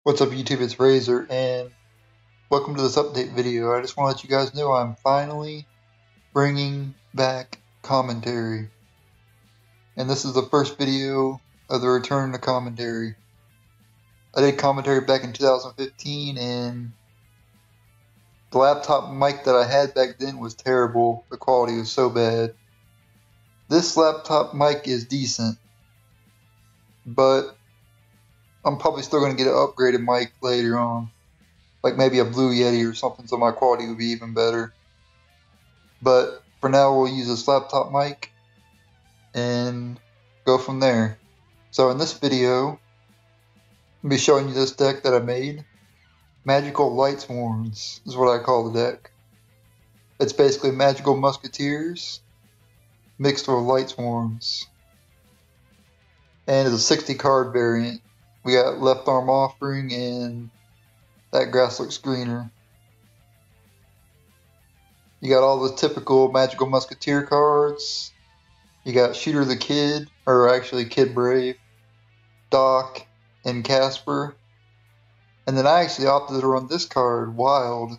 What's up YouTube, it's Razor, and welcome to this update video. I just want to let you guys know I'm finally bringing back commentary. And this is the first video of the return to commentary. I did commentary back in 2015, and the laptop mic that I had back then was terrible. The quality was so bad. This laptop mic is decent, but I'm probably still going to get an upgraded mic later on. Like maybe a Blue Yeti or something, so my quality would be even better. But for now, we'll use this laptop mic and go from there. So in this video, I'll be showing you this deck that I made. Magical Lightsworns is what I call the deck. It's basically Magical Musketeers mixed with Lightsworns. And it's a 60 card variant. We got Left Arm Offering and that Grasslook Screener. You got all the typical Magical Musketeer cards. You got Shooter the Kid, or actually Kid Brave, Doc, and Casper. And then I actually opted to run this card, Wild.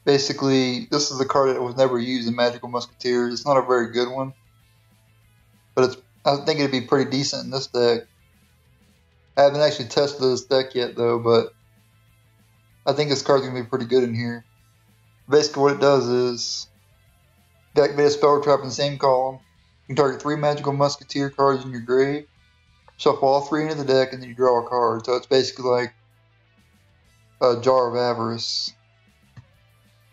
Basically, this is a card that was never used in Magical Musketeers. It's not a very good one, but I think it'd be pretty decent in this deck. I haven't actually tested this deck yet though, but I think this card's going to be pretty good in here. Basically what it does is, deactivate a spell trap in the same column. You can target 3 Magical Musketeer cards in your grave, shuffle all 3 into the deck, and then you draw a card. So it's basically like a Jar of Avarice,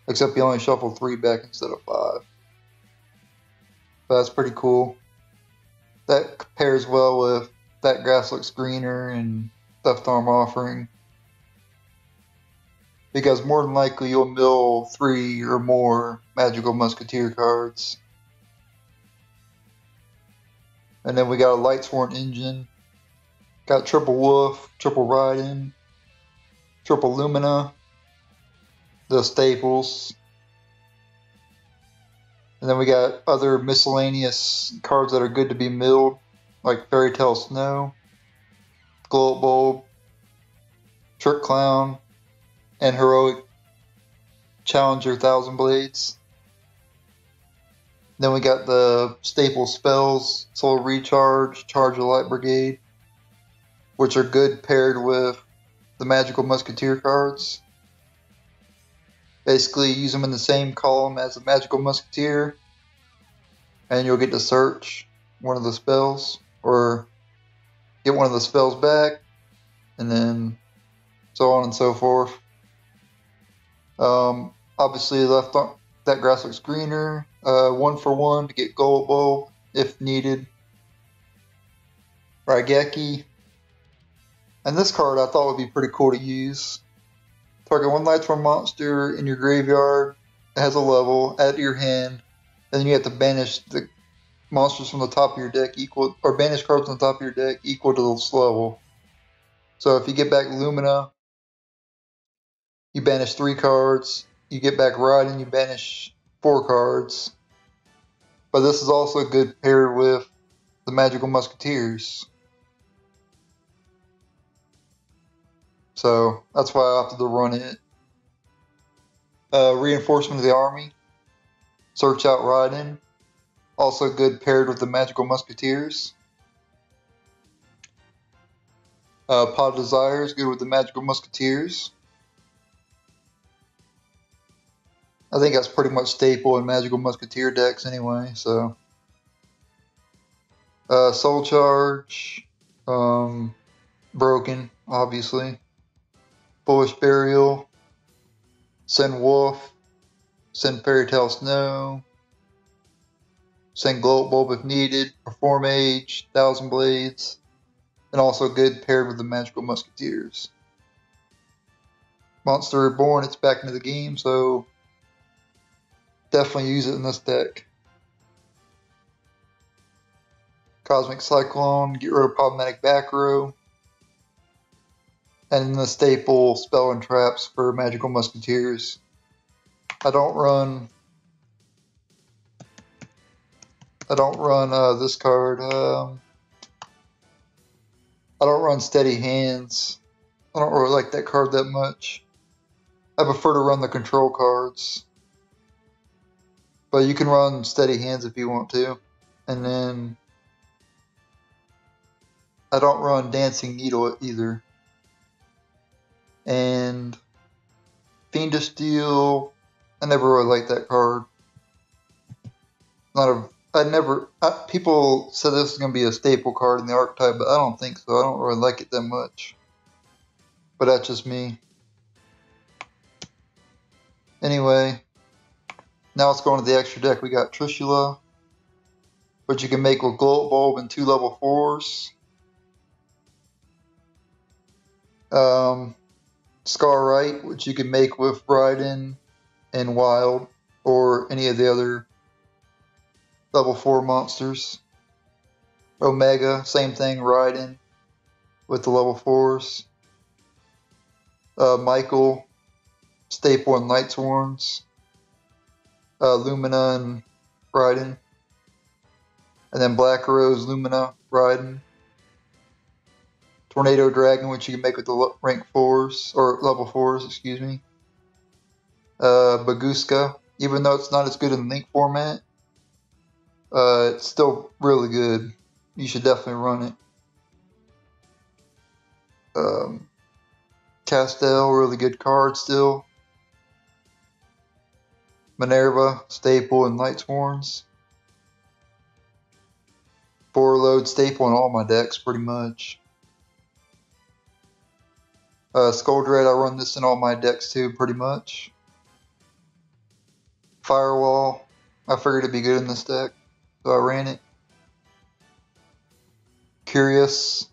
except you only shuffle 3 back instead of 5. But that's pretty cool. That pairs well with that Grasslook Screener and Left Arm Offering, because more than likely you'll mill 3 or more Magical Musketeer cards. And then we got a Lightsworn engine, got Triple Wolf, Triple Ride-In, Triple Lumina, the staples, and then we got other miscellaneous cards that are good to be milled, like Fairy Tale Snow, Glow Bulb, Trick Clown, and Heroic Challenger Thousand Blades. Then we got the staple spells, Soul Recharge, Charge of Light Brigade, which are good paired with the Magical Musketeer cards. Basically, use them in the same column as the Magical Musketeer, and you'll get to search one of the spells, or get one of the spells back, and then so on and so forth. Obviously, left on that Grasslook Screener, 1-for-1 to get Gold Bulb if needed. Raigeki. And this card I thought would be pretty cool to use. Target 1 Lightsworn monster in your graveyard that has a level, add it to your hand, and then you have to banish the monsters from the top of your deck or banish cards on the top of your deck equal to this level. So if you get back Lumina, you banish 3 cards. You get back Raiden, you banish 4 cards. But this is also good paired with the Magical Musketeers. So that's why I opted to run it. Reinforcement of the Army, Search Out Raiden, also good paired with the Magical Musketeers. Pot of Desire is good with the Magical Musketeers. I think that's pretty much staple in Magical Musketeer decks anyway. So Soul Charge, Broken, obviously. Foolish Burial, send Wolf, send Fairy Tale Snow, send Glow Bulb if needed, Perform Age, Thousand Blades, and also good paired with the Magical Musketeers. Monster Reborn, it's back into the game, so definitely use it in this deck. Cosmic Cyclone, get rid of problematic back row. And the staple spell and traps for Magical Musketeers. I don't run this card. I don't run steady hands. I don't really like that card that much. I prefer to run the control cards. But you can run steady hands if you want to. And then I don't run Dancing Needle either. And Fiendish Steel, I never really liked that card. People said this was going to be a staple card in the archetype, but I don't think so. I don't really like it that much. But that's just me. Anyway, now let's go into the extra deck. We got Trishula, which you can make with Glow Bulb and 2 level 4s. Scar Right, which you can make with Raiden and Wild, or any of the other level 4 monsters. Omega, same thing, Raiden with the level 4s. Michael, Staple and Lightsworns. Lumina and Raiden. And then Black Rose, Lumina, Raiden. Tornado Dragon, which you can make with the rank 4s, or level 4s, excuse me. Baguska, even though it's not as good in Link format, it's still really good. You should definitely run it. Castell, really good card still. Minerva, Staple, and Lightsworns. 4-load Staple in all my decks, pretty much. Skull Dread, I run this in all my decks too, pretty much. Firewall, I figured it'd be good in this deck, so I ran it. Curious,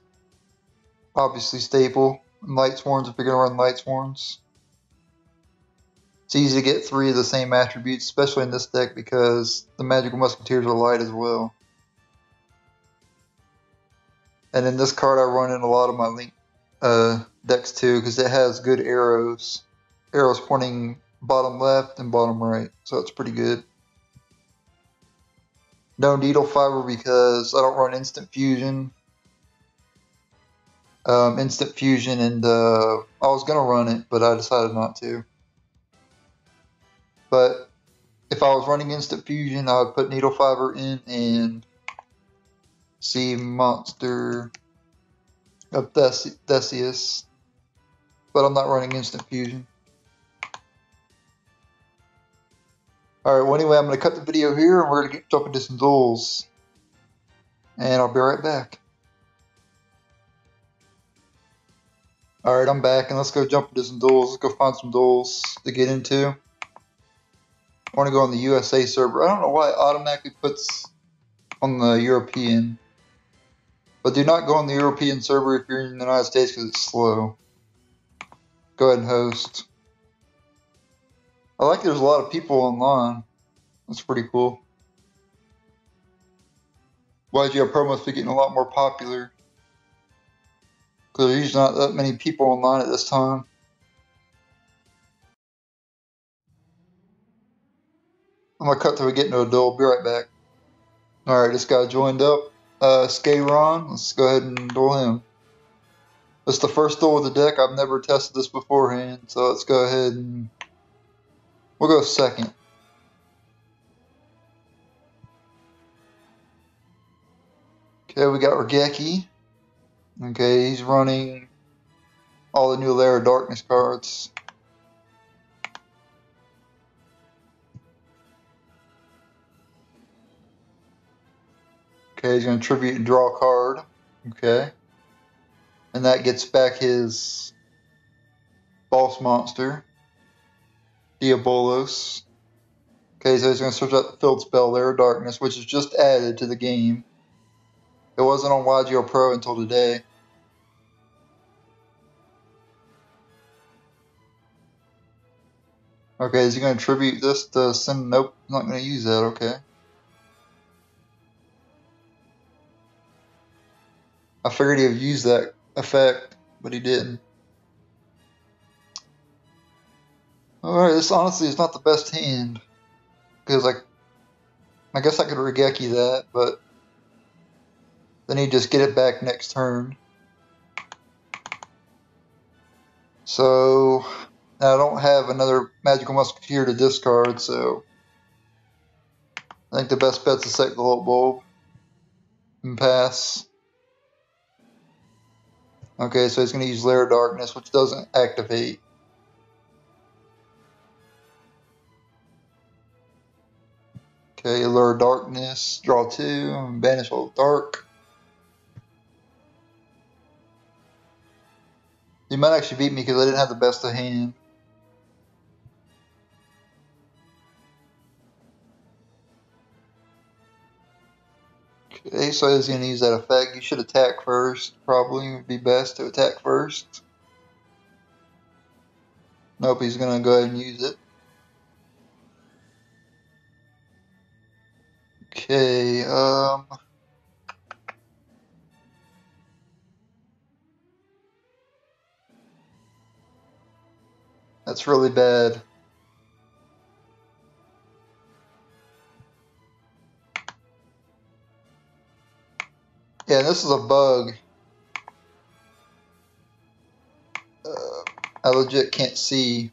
obviously Staple. And Lightsworns, if you're going to run Lightsworns. It's easy to get 3 of the same attributes, especially in this deck because the Magical Musketeers are light as well. And in this card I run in a lot of my Link decks too, because it has good arrows. Arrows pointing bottom left and bottom right, so it's pretty good. No Needle Fiber because I don't run Instant Fusion. Instant Fusion, and I was going to run it, but I decided not to. But if I was running Instant Fusion, I would put Needle Fiber in and see Monster of Theseus. But I'm not running Instant Fusion. Alright, well anyway, I'm going to cut the video here and we're going to jump into some duels. And I'll be right back. Alright, I'm back and let's go jump into some duels. Let's go find some duels to get into. I want to go on the USA server. I don't know why it automatically puts on the European. But do not go on the European server if you're in the United States because it's slow. Go ahead and host. I like there's a lot of people online. That's pretty cool. YGO Pro must be getting a lot more popular. Because there's usually not that many people online at this time. I'm going to cut till we get into a duel. Be right back. Alright, this guy joined up. Skyron. Let's go ahead and duel him. This is the first duel of the deck. I've never tested this beforehand. So let's go ahead and... we'll go second. Okay, we got Regeki. Okay, he's running all the new Lair of Darkness cards. Okay, he's going to tribute and draw a card. Okay. And that gets back his boss monster, Diabolos. Okay, so he's going to search out the field spell Lair of Darkness, which is just added to the game. It wasn't on YGO Pro until today. Okay, is he going to tribute this to send? Nope, I'm not going to use that. Okay. I figured he would use that effect, but he didn't. Alright, this honestly is not the best hand. Because I guess I could Regeki that, but then he'd just get it back next turn. So now I don't have another Magical Musketeer to discard, so I think the best bet's to set Glow Bulb and pass. Okay, so he's going to use Lair of Darkness, which doesn't activate. Okay, Lure of Darkness, draw 2, and banish all dark. He might actually beat me because I didn't have the best of hand. Okay, so he's going to use that effect. You should attack first. Probably would be best to attack first. Nope, he's going to go ahead and use it. Okay, that's really bad. Yeah, this is a bug. I legit can't see.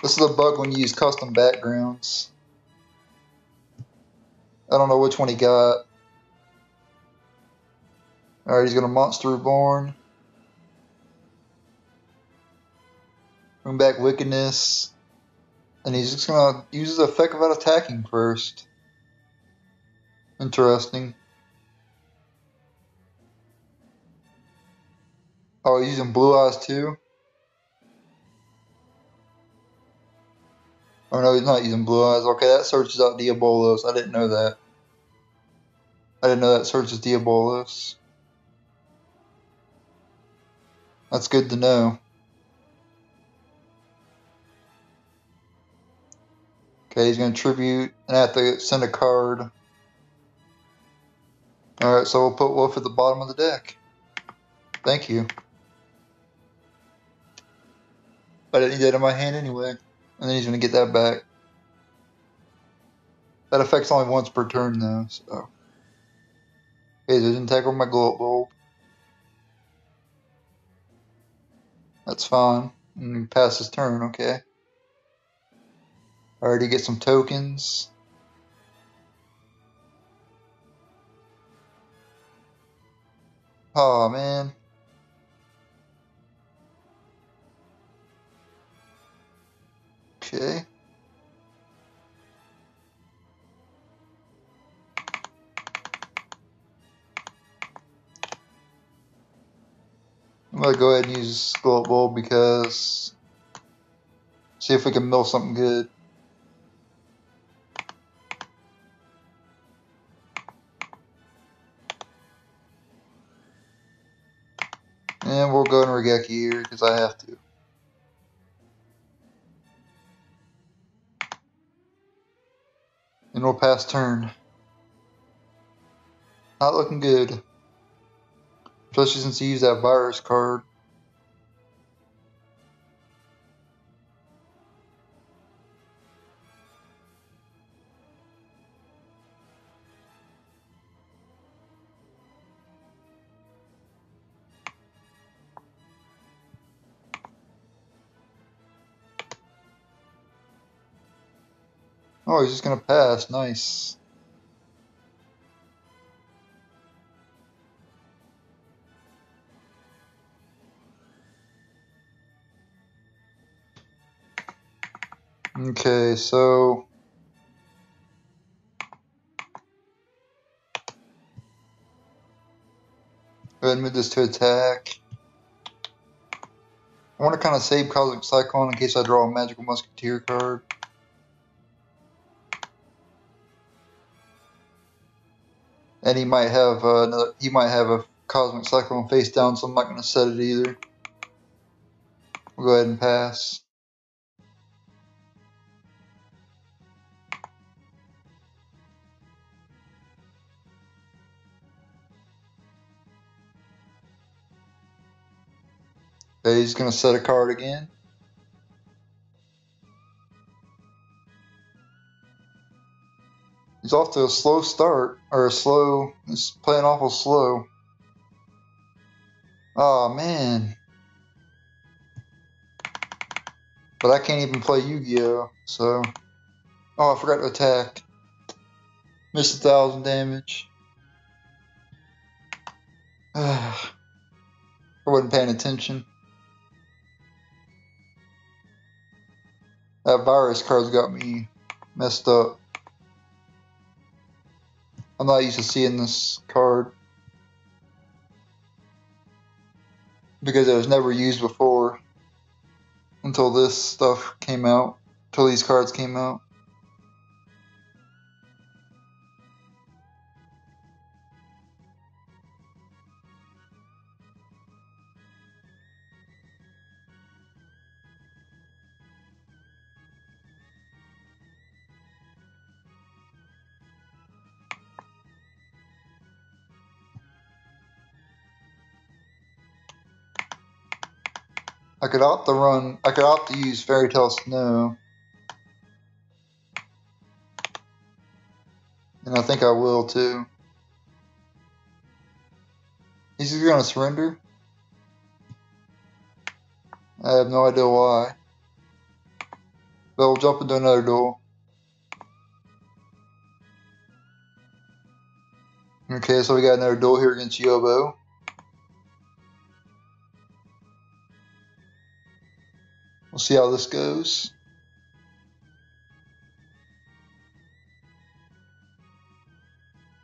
This is a bug when you use custom backgrounds. I don't know which one he got. Alright, he's going to Monster Reborn. Bring back Wickedness. And he's just going to use his effect without attacking first. Interesting. Oh, he's using Blue Eyes too? Oh no, he's not using Blue Eyes. Okay, that searches out Diabolos. I didn't know that. I didn't know that searches Diabolos. That's good to know. Okay, he's going to tribute, and I have to send a card. Alright, so we'll put Wolf at the bottom of the deck. Thank you. I didn't need that in my hand anyway. And then he's going to get that back. That affects only once per turn though, so. Okay, so he didn't tackle my Glow Bulb. That's fine. And he passes his turn, okay. Already get some tokens. Oh man. Okay. I'm gonna go ahead and use Glow Bulb because see if we can mill something good. And we'll go and Regeki here because I have to. And we'll pass turn. Not looking good. Especially since he used that virus card. Oh, he's just gonna pass. Nice. Okay, so go ahead and move this to attack. I want to kind of save Cosmic Cyclone in case I draw a Magical Musketeer card. And he might have a Cosmic Cyclone face down, so I'm not going to set it either. We'll go ahead and pass. Okay, he's going to set a card again. He's off to a slow start, he's playing awful slow. Oh man. But I can't even play Yu-Gi-Oh! So... Oh, I forgot to attack. Missed 1,000 damage. I wasn't paying attention. That virus card's got me messed up. I'm not used to seeing this card because it was never used before until this stuff came out, until these cards came out. I could opt to use Fairy Tale Snow. And I think I will too. Is he gonna surrender? I have no idea why. But we'll jump into another duel. Okay, so we got another duel here against Yobo. We'll see how this goes.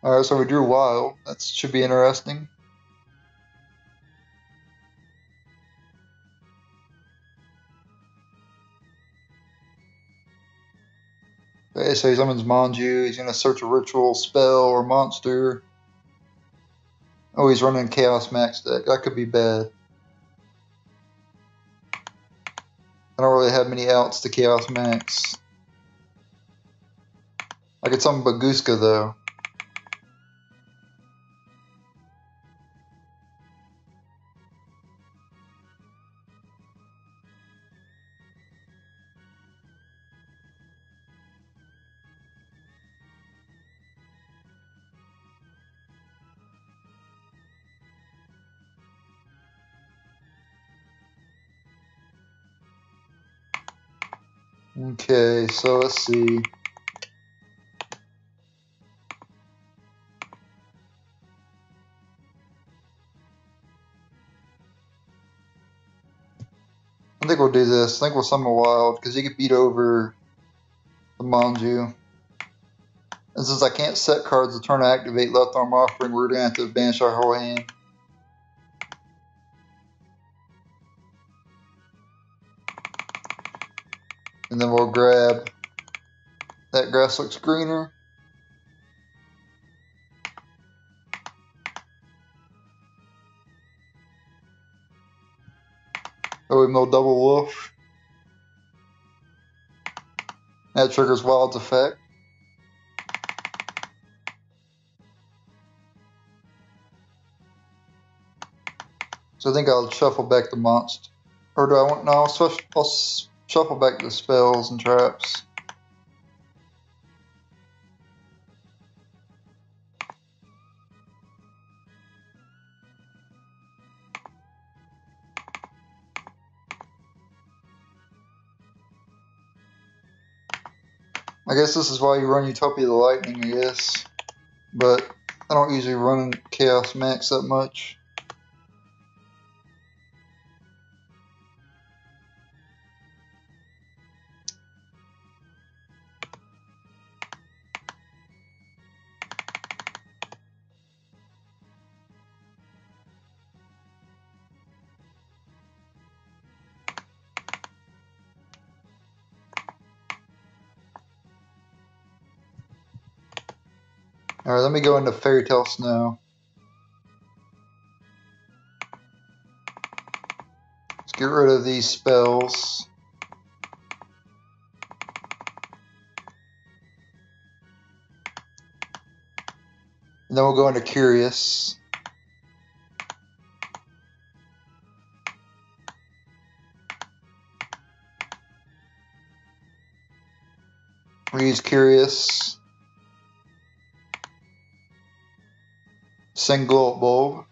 Alright, so we drew Wild. That should be interesting. Okay, so he summons Manju. He's going to search a ritual, spell, or monster. Oh, he's running Chaos Max deck. That could be bad. I don't really have many outs to Chaos Max. I could summon Baguska though. Okay, so let's see. I think we'll do this. I think we'll summon Wild because he could beat over the Manju. And since I can't set cards the turn I activate Left Arm Offering, we're going to have to banish our whole hand. And then we'll grab that grass looks greener. Oh, we mill Double Wolf. That triggers Wild's effect. So I think I'll shuffle back the monster. Or do I want... No, I'll shuffle back the spells and traps. I guess this is why you run Utopia the Lightning, I guess. But I don't usually run Chaos Max that much. Alright, let me go into Fairy Tale Snow. Let's get rid of these spells. And then we'll go into Curious. We use Curious. Sing Glow Up Bulb.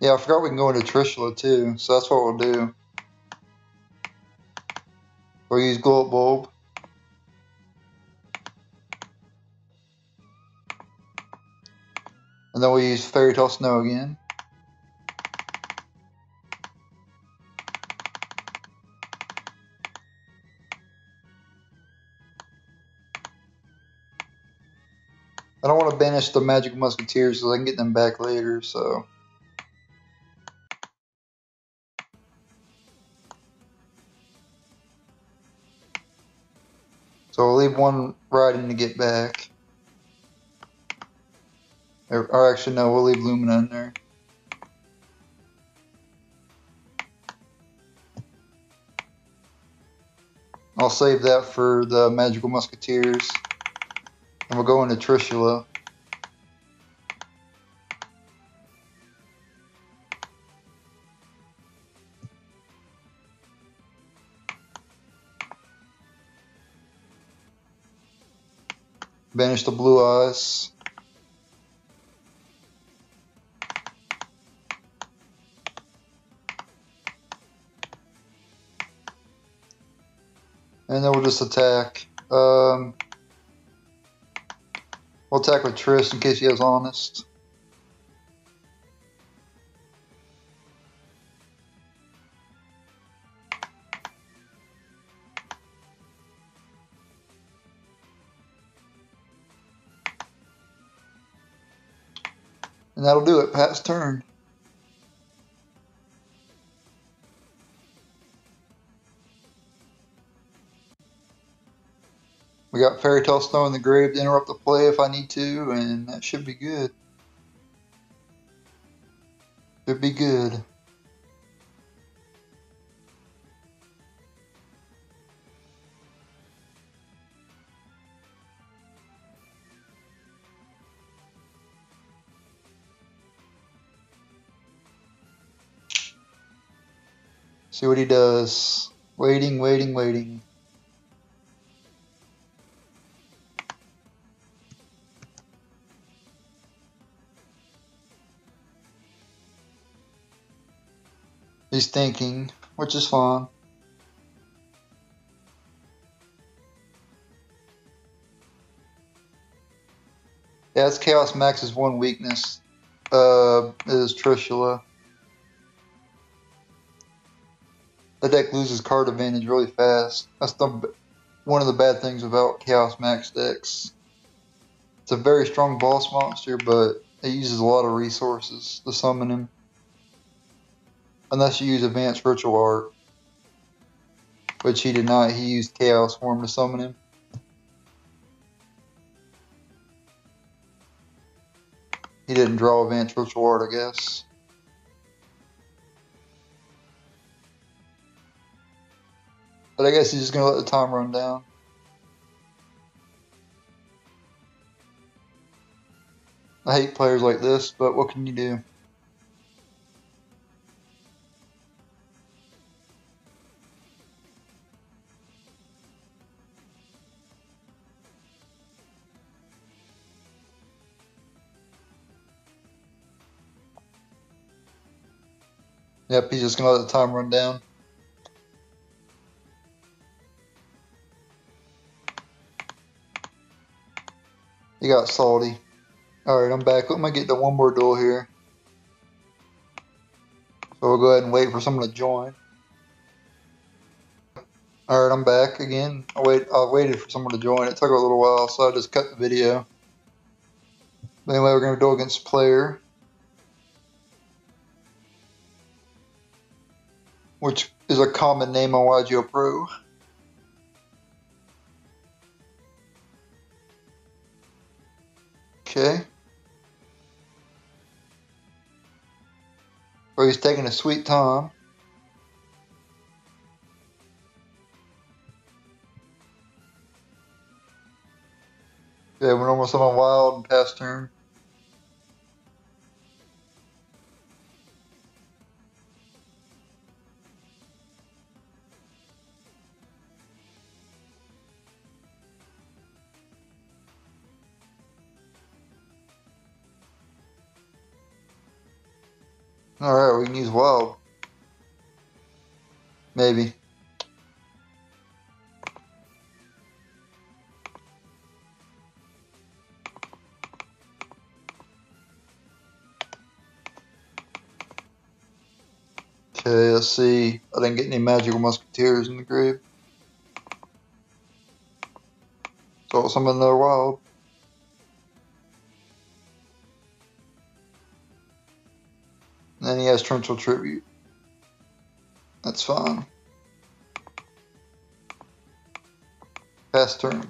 Yeah, I forgot we can go into Trishula too, so that's what we'll do. We'll use Glow Up Bulb. And then we'll use Fairy Tale Snow again. I don't want to banish the Magical Musketeers because I can get them back later, so. So we'll leave one Raiden to get back. Or actually, no, we'll leave Lumina in there. I'll save that for the Magical Musketeers. And we'll go into Trishula. Banish the Blue Eyes. And then we'll just attack. We'll attack with Triss in case he has Honest. And that'll do it. Pat's turn. We got Fairy Tale Snow in the grave to interrupt the play if I need to, and that should be good. Should be good. See what he does. Waiting, waiting, waiting. He's thinking, which is fine. Yeah, it's Chaos Max's one weakness. Is Trishula. The deck loses card advantage really fast. That's one of the bad things about Chaos Max decks. It's a very strong boss monster, but it uses a lot of resources to summon him. Unless you use Advanced Ritual Art. Which he did not. He used Chaos Form to summon him. He didn't draw Advanced Ritual Art, I guess. But I guess he's just going to let the time run down. I hate players like this, but what can you do? Yep, he's just going to let the time run down. He got salty. Alright, I'm back. Let me get to one more duel here. So we'll go ahead and wait for someone to join. Alright, I'm back again. I waited for someone to join. It took a little while, so I just cut the video. But anyway, we're going to duel against player. Which is a common name on YGO Pro. Okay. So he's taking a sweet time. Okay, we're almost on a wild and pass turn. Alright, we can use wild. Maybe. Okay, let's see. I didn't get any magical musketeers in the grave. So some of another wild. And then he has torrential tribute. That's fine. Pass turn.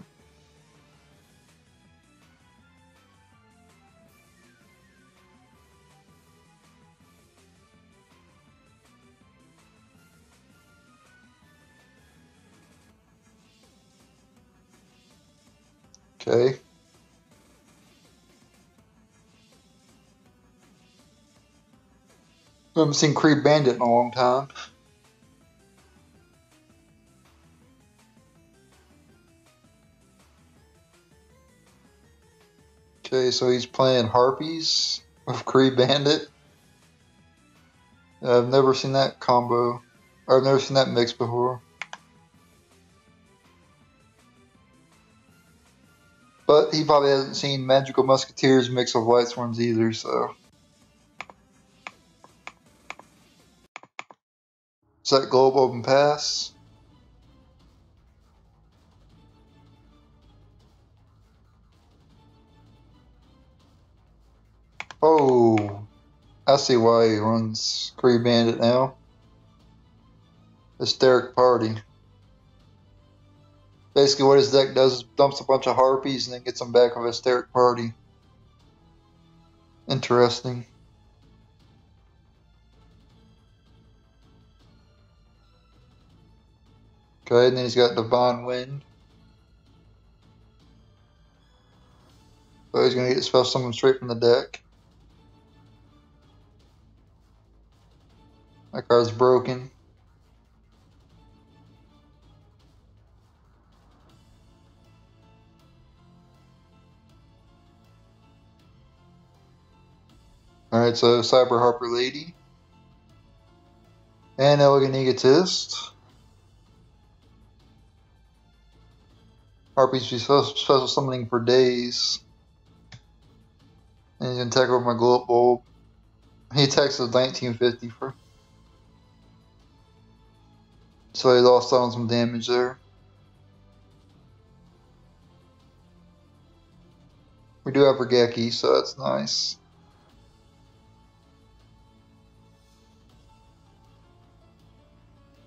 Okay. I haven't seen Creed Bandit in a long time. Okay, so he's playing Harpies with Creed Bandit. I've never seen that combo. I've never seen that mix before. But he probably hasn't seen Magical Musketeers mix with Lightsworns either, so. Set Globe Open Pass. Oh, I see why he runs Creed Bandit now. Hysteric Party. Basically what his deck does is dumps a bunch of Harpies and then gets them back with Hysteric Party. Interesting. Okay, and then he's got Divine Wind. So he's going to get Spell Summon straight from the deck. That card's broken. Alright, so Cyber Harper Lady. And Elegant Egotist. Harpies be special summoning for days. And he's going to attack with my Glow Up Bulb. He attacks with 1950 for. So he lost out on some damage there. We do have Regeki, so that's nice.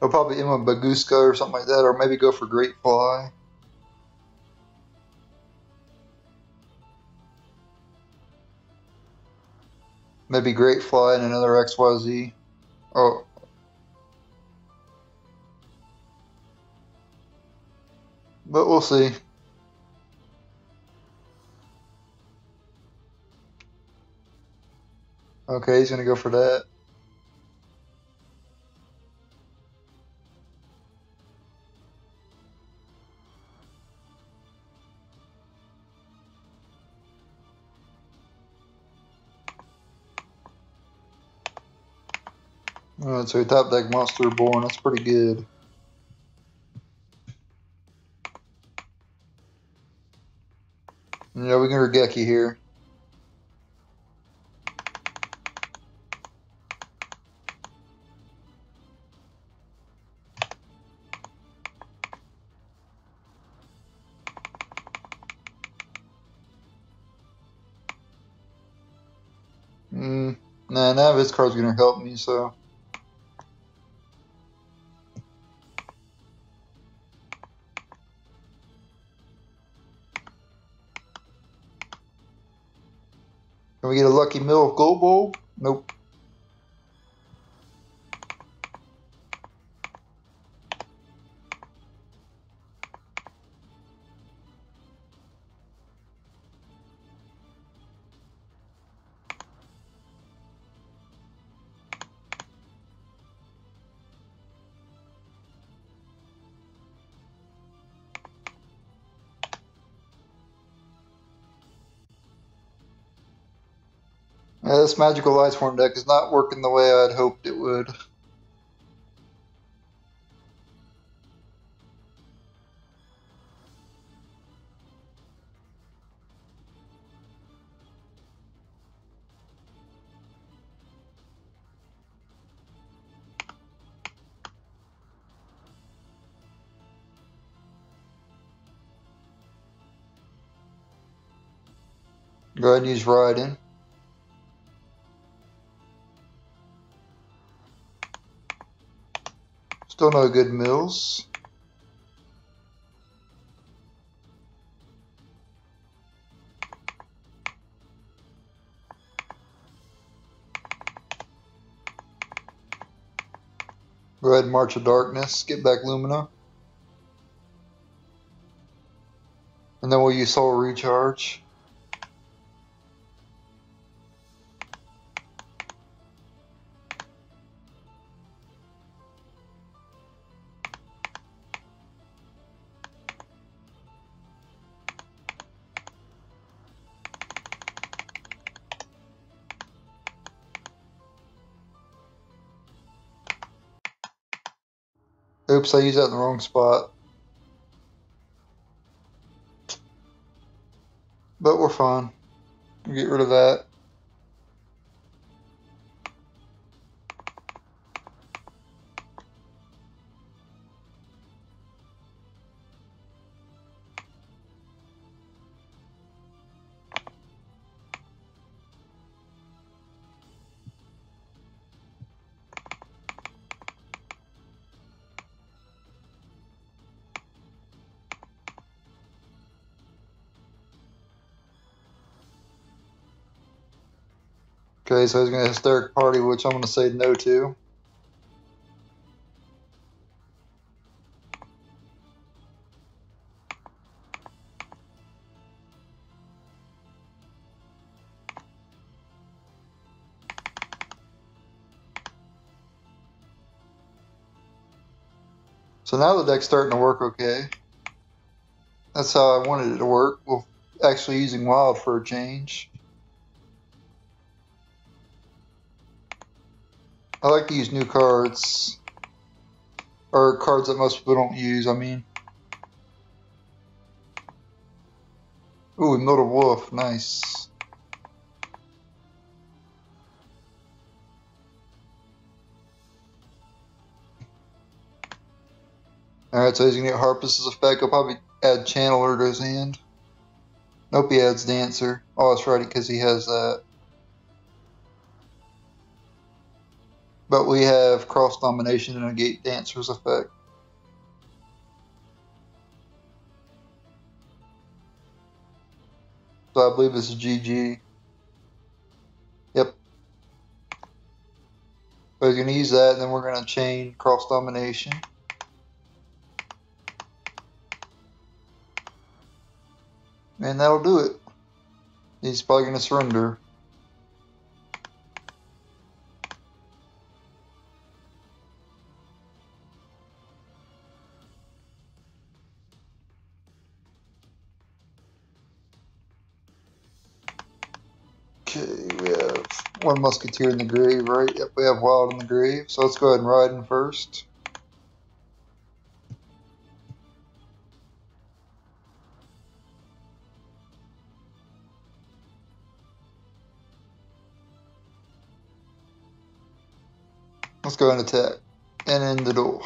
He'll probably end with Baguska or something like that, or maybe go for Great Fly. Maybe Great Fly and another XYZ. Oh. But we'll see. Okay, he's going to go for that. Alright, so he top deck Monster Born. That's pretty good. Yeah, we can Regeki here. Nah, none of his cards are going to help me, so. Can we get a Lucky Mill of Gold Bulb? Nope. Yeah, this magical Lightsworn deck is not working the way I'd hoped it would. Go ahead and use Riding. Still no good mills. Go ahead and March of Darkness. Get back Lumina. And then we'll use Soul Recharge. Oops, I used that in the wrong spot. But we're fine. We'll get rid of that. Okay, so he's going to Hysteric Party, which I'm going to say no to. So now the deck's starting to work okay. That's how I wanted it to work. We're actually using Wild for a change. I like to use new cards. Or cards that most people don't use, I mean. Ooh, we milled a wolf. Nice. Alright, so he's going to get Harpist's effect. He'll probably add Channeler to his hand. Nope, he adds Dancer. Oh, that's right, because he has that. But we have Cross Domination to negate Dancer's effect. So I believe this is GG. Yep. So he's going to use that, and then we're going to chain Cross Domination. And that'll do it. He's probably going to surrender. Okay, we have one Musketeer in the grave, right? Yep, we have Wild in the grave. So let's go ahead and ride in first. Let's go and attack. And end the duel.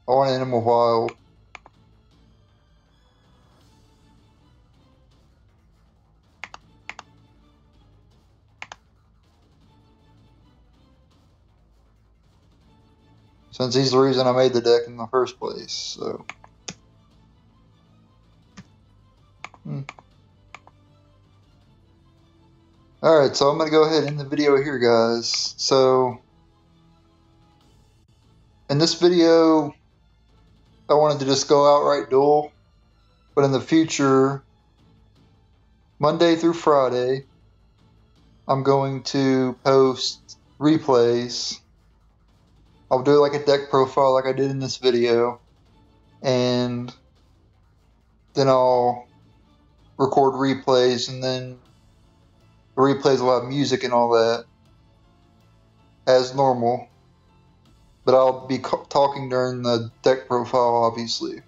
I want to end him with Wild. Since he's the reason I made the deck in the first place, so. Alright, so I'm going to go ahead and end the video here, guys. So, in this video, I wanted to just go outright duel. But in the future, Monday through Friday, I'm going to post replays I'll do like a deck profile like I did in this video, and then I'll record replays, and then the replays will have music and all that as normal, but I'll be talking during the deck profile, obviously.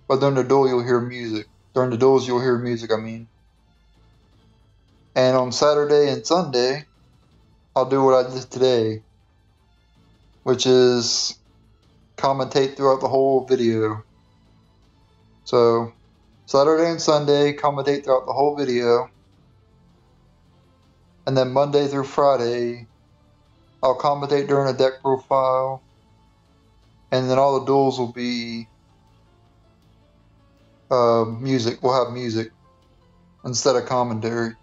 But during the duel, you'll hear music. During the duels, you'll hear music, I mean. And on Saturday and Sunday, I'll do what I did today, which is commentate throughout the whole video. So, Saturday and Sunday, commentate throughout the whole video. And then Monday through Friday, I'll commentate during a deck profile. And then all the duels will be music. We'll have music instead of commentary.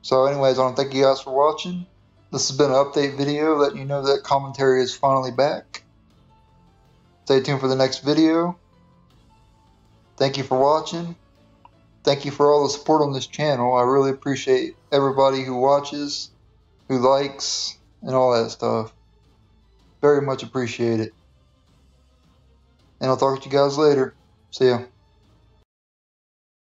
So anyways, I want to thank you guys for watching. This has been an update video letting you know that commentary is finally back. Stay tuned for the next video. Thank you for watching. Thank you for all the support on this channel. I really appreciate everybody who watches, who likes, and all that stuff. Very much appreciate it. And I'll talk to you guys later. See ya.